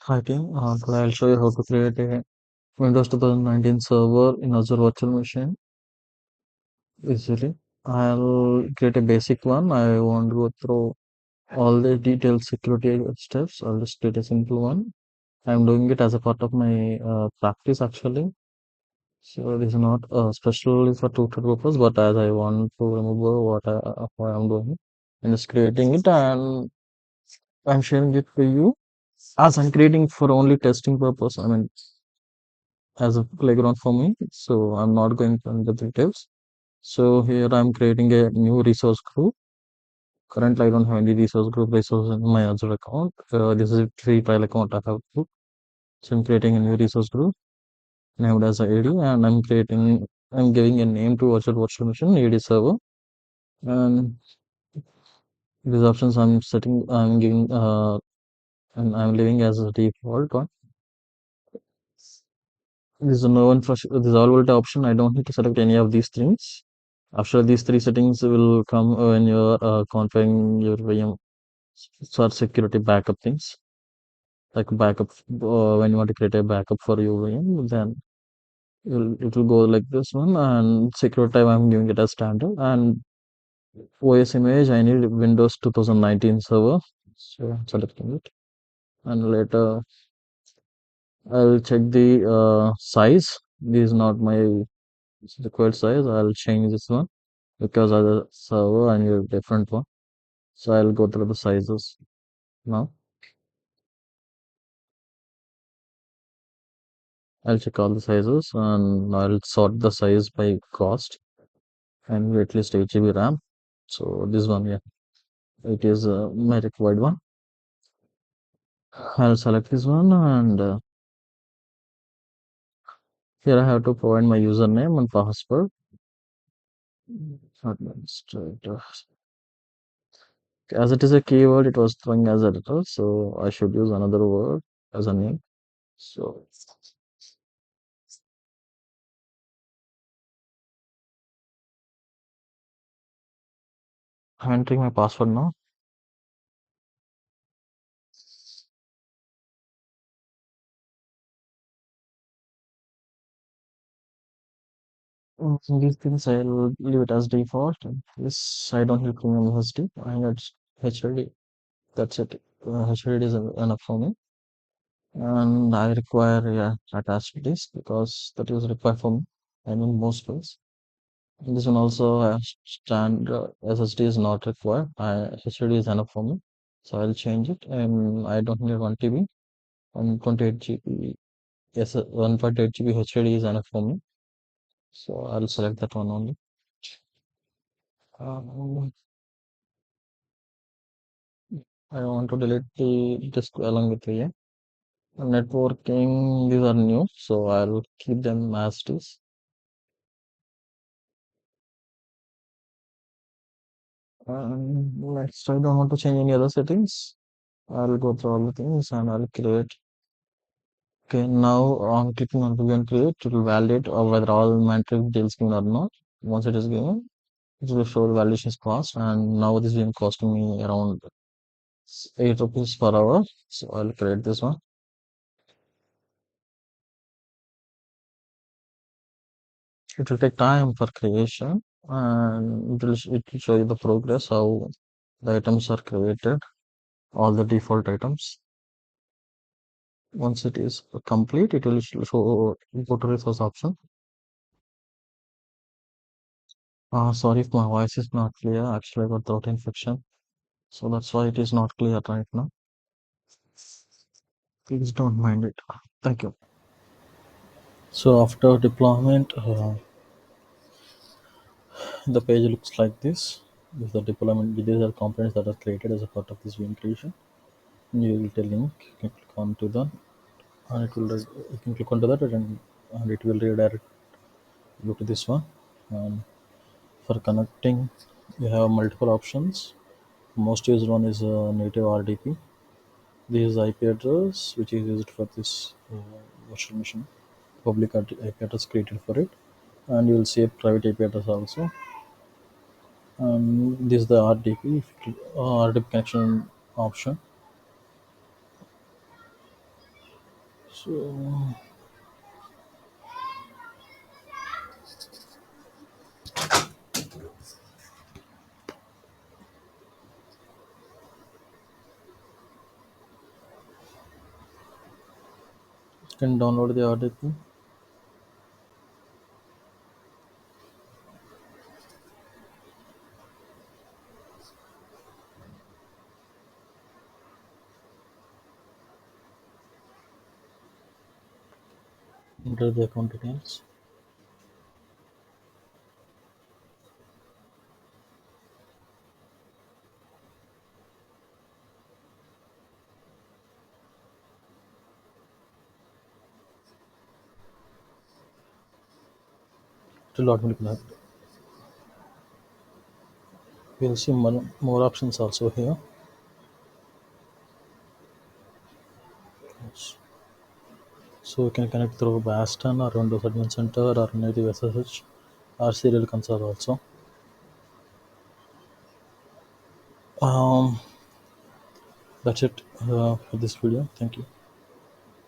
Hi team, today I'll show you how to create a Windows 2019 server in Azure Virtual Machine easily. I'll create a basic one. I won't go through all the detailed security steps. I'll just create a simple one. I'm doing it as a part of my practice actually. So it is not specially for tutorial purpose, but as I want to remember what I'm doing. I'm just creating it and I'm sharing it with you. As I'm creating for only testing purpose, I mean as a playground for me. So I'm not going into the details. So here I'm creating a new resource group. Currently, I don't have any resource group resource in my Azure account. This is a free trial account I have to. So I'm creating a new resource group named as ID, and I'm giving a name to Azure Virtual Machine AD server. And these options I'm giving, and I'm leaving as a default one. This is no one for this all voltage option. I don't need to select any of these things. After these three settings will come when you're configuring your VM for security backup things, like backup when you want to create a backup for your VM, then it will go like this one. And security type I'm giving it as standard. And OS image I need Windows 2019 server, so I'm selecting it. And later I'll check the size. This is not my required size. I'll change this one because as a server I need a different one. So I'll go through the sizes now. I'll check all the sizes and I'll sort the size by cost and at least 8 GB RAM. So this one, yeah, it is my required one. I'll select this one and here I have to provide my username and password. Administrator. As it is a keyword, it was throwing as editor, so I should use another word as a name. So I'm entering my password now. These things I'll leave it as default. This I don't need premium USD. I need HLD. That's it. HLD is enough for me. And I require attached disk because that is required for me. I mean most files. This one also stand SSD is not required. HLD is enough for me. So I'll change it and I don't need 1 TB and 28 GB. Yes, 1.8 GB HLD is enough for me. So I'll select that one only. Um, I want to delete the disk along with the networking. These are new, so I'll keep them as it is. Next, I don't want to change any other settings. I'll go through all the things and I'll create. Okay, now on clicking on review and create, it will validate whether all metric details given or not. Once it is given, it will show the validation is passed, and now this is been costing me around 8 rupees per hour. So I'll create this one. It will take time for creation and it will show you the progress, how the items are created, all the default items. Once it is complete, it will show go to resource option. Sorry if my voice is not clear. Actually, I got throat infection, so that's why it is not clear right now. Please don't mind it. Thank you. So after deployment, the page looks like this. This is the deployment. These are components that are created as a part of this VM creation. You will get a link. You can click on to that, and you can click onto that, and it will redirect you to this one. And for connecting, you have multiple options. Most used one is native RDP. This is IP address which is used for this virtual machine. Public IP address created for it, and you will see a private IP address also. And this is the RDP connection option. So you can download the article. Enter the account details. It will automatically connect. We'll see more options also here. Yes. So you can connect through Bastion or Windows Admin Center or native SSH or serial console also. Um, that's it for this video. Thank you.